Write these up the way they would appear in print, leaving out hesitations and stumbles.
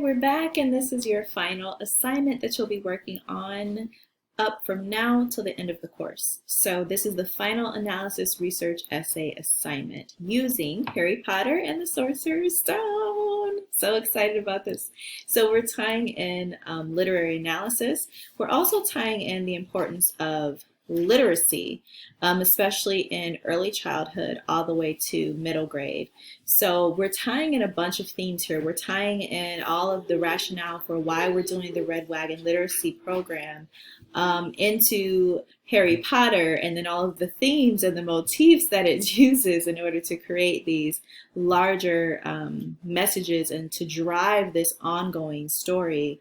we're back, and this is your final assignment that you'll be working on up from now till the end of the course. So this is the final analysis research essay assignment using Harry Potter and the Sorcerer's Stone. So excited about this. So we're tying in literary analysis. We're also tying in the importance of literacy, especially in early childhood all the way to middle grade. So we're tying in a bunch of themes here. We're tying in all of the rationale for why we're doing the Red Wagon Literacy Program into Harry Potter, and then all of the themes and the motifs that it uses in order to create these larger messages and to drive this ongoing story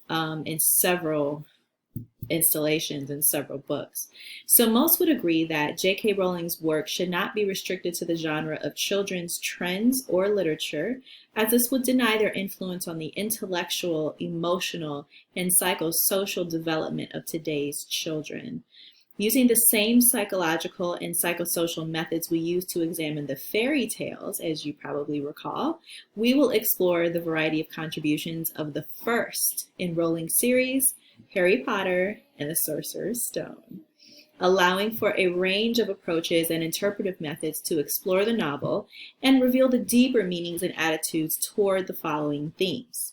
in several installations and several books. So most would agree that J.K. Rowling's work should not be restricted to the genre of children's trends or literature, as this would deny their influence on the intellectual, emotional, and psychosocial development of today's children. Using the same psychological and psychosocial methods we use to examine the fairy tales, as you probably recall, we will explore the variety of contributions of the first in Rowling's series, Harry Potter and the Sorcerer's Stone, allowing for a range of approaches and interpretive methods to explore the novel and reveal the deeper meanings and attitudes toward the following themes.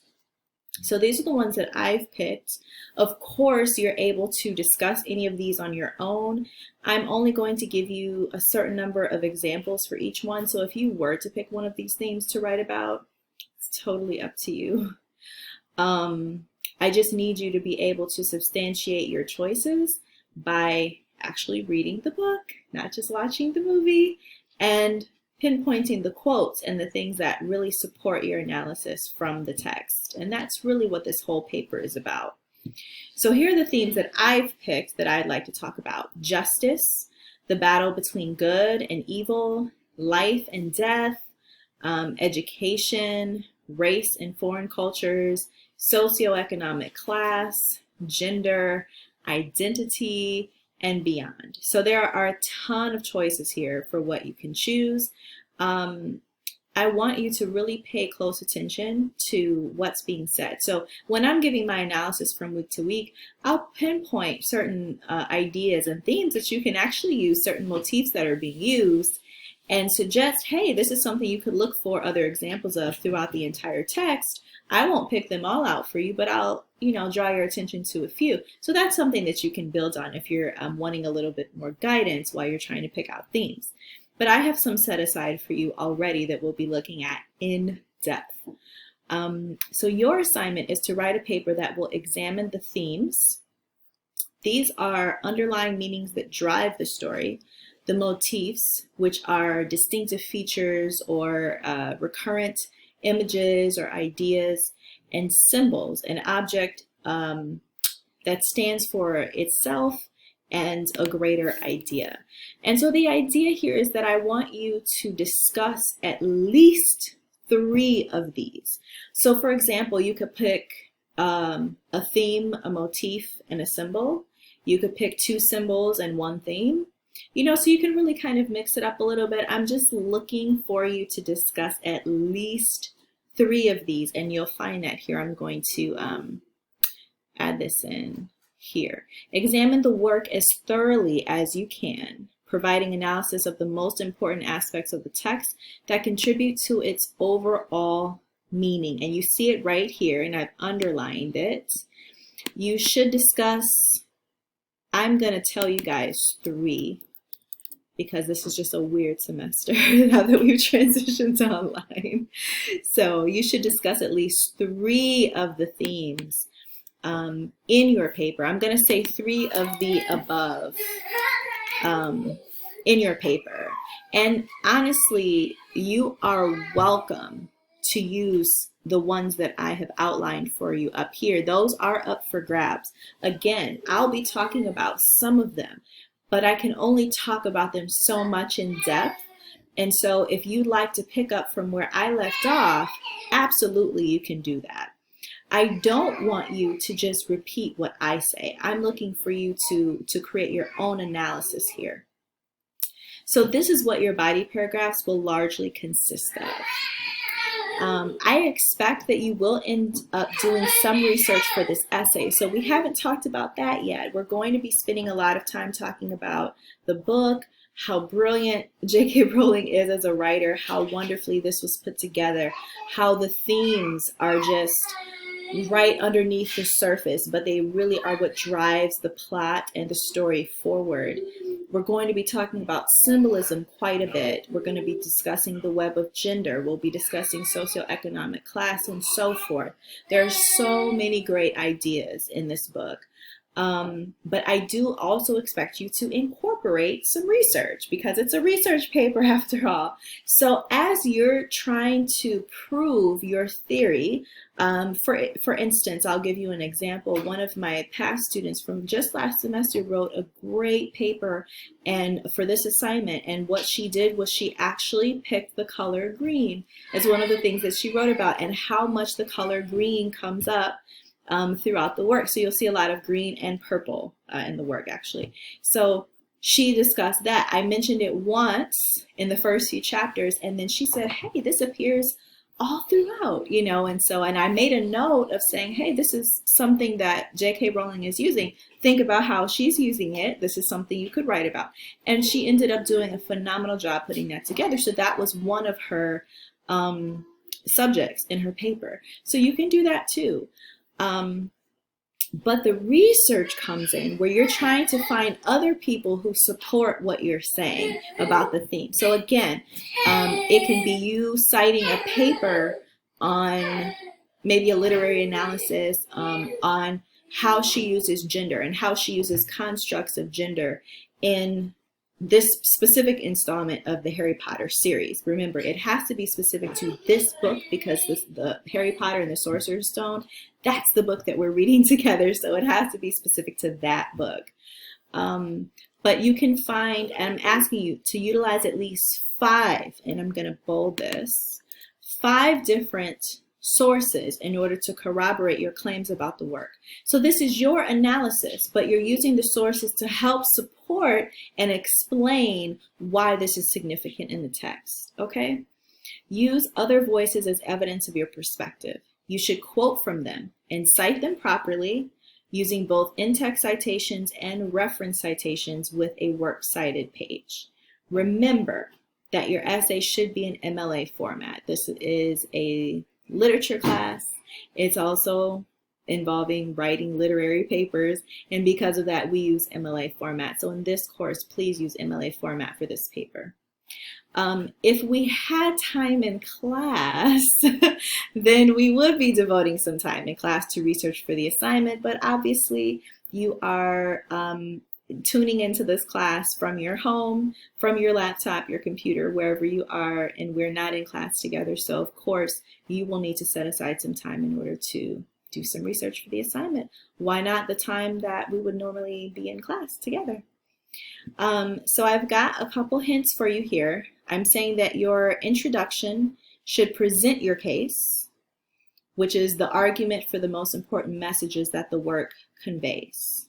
So these are the ones that I've picked. Of course, you're able to discuss any of these on your own. I'm only going to give you a certain number of examples for each one. So if you were to pick one of these themes to write about, it's totally up to you. I just need you to be able to substantiate your choices by actually reading the book, not just watching the movie, and pinpointing the quotes and the things that really support your analysis from the text. And that's really what this whole paper is about. So here are the themes that I've picked that I'd like to talk about: justice, the battle between good and evil, life and death, education, race and foreign cultures, socioeconomic class, gender, identity, and beyond. So there are a ton of choices here for what you can choose. I want you to really pay close attention to what's being said. So when I'm giving my analysis from week to week, I'll pinpoint certain ideas and themes that you can actually use, certain motifs that are being used, and suggest, hey, this is something you could look for other examples of throughout the entire text. I won't pick them all out for you, but I'll, draw your attention to a few. So that's something that you can build on if you're wanting a little bit more guidance while you're trying to pick out themes. But I have some set aside for you already that we'll be looking at in depth. So your assignment is to write a paper that will examine the themes. These are underlying meanings that drive the story, the motifs, which are distinctive features or recurrent images or ideas, and symbols, an object that stands for itself and a greater idea. And so the idea here is that I want you to discuss at least 3 of these. So for example, you could pick a theme, a motif, and a symbol. You could pick 2 symbols and 1 theme. So you can really kind of mix it up a little bit. I'm just looking for you to discuss at least 3 of these, and you'll find that here. I'm going to add this in here. Examine the work as thoroughly as you can, providing analysis of the most important aspects of the text that contribute to its overall meaning. And you see it right here, and I've underlined it. You should discuss, I'm going to tell you guys 3, because this is just a weird semester now that we've transitioned to online. So you should discuss at least 3 of the themes in your paper. I'm going to say 3 of the above in your paper. And honestly, you are welcome to use the ones that I have outlined for you up here. Those are up for grabs. Again, I'll be talking about some of them, but I can only talk about them so much in depth. And so if you'd like to pick up from where I left off, absolutely you can do that. I don't want you to just repeat what I say. I'm looking for you to create your own analysis here. So this is what your body paragraphs will largely consist of. I expect that you will end up doing some research for this essay. So we haven't talked about that yet. We're going to be spending a lot of time talking about the book, how brilliant J.K. Rowling is as a writer, how wonderfully this was put together, how the themes are just right underneath the surface, but they really are what drives the plot and the story forward. We're going to be talking about symbolism quite a bit. We're going to be discussing the web of gender. We'll be discussing socioeconomic class and so forth. There are so many great ideas in this book. But I do also expect you to incorporate some research because it's a research paper after all. So as you're trying to prove your theory, for instance, I'll give you an example. One of my past students from just last semester wrote a great paper and for this assignment, and what she did was she actually picked the color green as one of the things that she wrote about and how much the color green comes up throughout the work. So you'll see a lot of green and purple in the work actually. So she discussed that. I mentioned it once in the first few chapters, and then she said, hey, this appears all throughout, you know, and I made a note of saying, hey, this is something that J.K. Rowling is using. Think about how she's using it. This is something you could write about. And she ended up doing a phenomenal job putting that together. So that was one of her subjects in her paper. So you can do that too. But the research comes in where you're trying to find other people who support what you're saying about the theme. So again, it can be you citing a paper on maybe a literary analysis on how she uses gender and how she uses constructs of gender in this specific installment of the Harry Potter series. Remember, it has to be specific to this book because the Harry Potter and the Sorcerer's Stone, that's the book that we're reading together, so it has to be specific to that book. But you can find, and I'm asking you to utilize at least 5, and I'm going to bold this, 5 different sources in order to corroborate your claims about the work. So this is your analysis, but you're using the sources to help support and explain why this is significant in the text, okay? Use other voices as evidence of your perspective. You should quote from them and cite them properly using both in-text citations and reference citations with a works cited page. Remember that your essay should be in MLA format. This is a literature class. It's also involving writing literary papers, and because of that we use MLA format. So in this course, please use MLA format for this paper. If we had time in class, then we would be devoting some time in class to research for the assignment, but obviously you are tuning into this class from your home, from your laptop, your computer, wherever you are, and we're not in class together. So of course, you will need to set aside some time in order to do some research for the assignment. Why not the time that we would normally be in class together? So I've got a couple hints for you here. I'm saying that your introduction should present your case, which is the argument for the most important messages that the work conveys.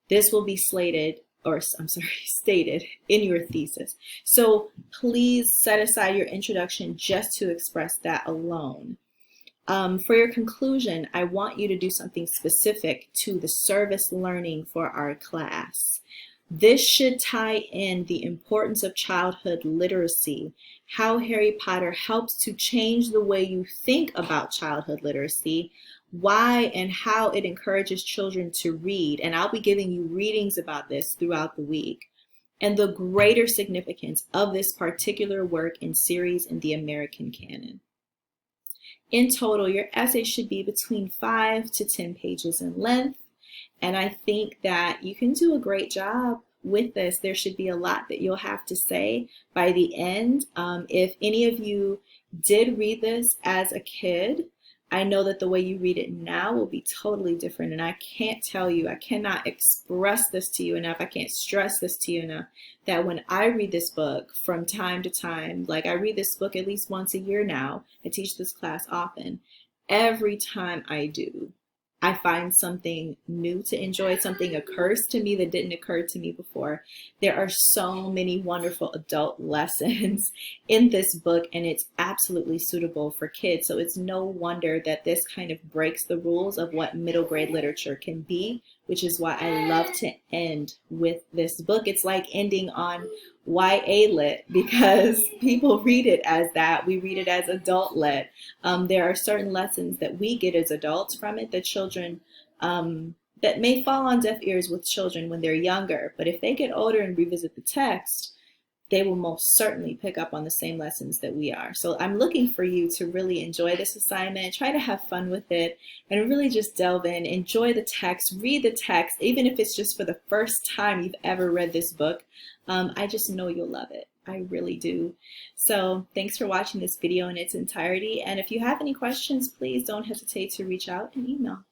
This will be stated in your thesis. So please set aside your introduction just to express that alone. For your conclusion, I want you to do something specific to the service learning for our class. This should tie in the importance of childhood literacy, how Harry Potter helps to change the way you think about childhood literacy, why and how it encourages children to read, and I'll be giving you readings about this throughout the week, and the greater significance of this particular work and series in the American canon. In total, your essay should be between 5 to 10 pages in length, and I think that you can do a great job with this. There should be a lot that you'll have to say by the end. If any of you did read this as a kid, I know that the way you read it now will be totally different, and I can't tell you, I cannot express this to you enough, I can't stress this to you enough, that when I read this book from time to time, like I read this book at least once a year now, I teach this class often, every time I do, I find something new to enjoy, something occurs to me that didn't occur to me before. There are so many wonderful adult lessons in this book, and it's absolutely suitable for kids. So it's no wonder that this kind of breaks the rules of what middle grade literature can be, which is why I love to end with this book. It's like ending on YA lit because people read it as that. We read it as adult lit. There are certain lessons that we get as adults from it that children, that may fall on deaf ears with children when they're younger. But if they get older and revisit the text, they will most certainly pick up on the same lessons that we are. So I'm looking for you to really enjoy this assignment, try to have fun with it, and really just delve in, enjoy the text, read the text, even if it's just for the first time you've ever read this book. I just know you'll love it. I really do. So thanks for watching this video in its entirety. And if you have any questions, please don't hesitate to reach out and email.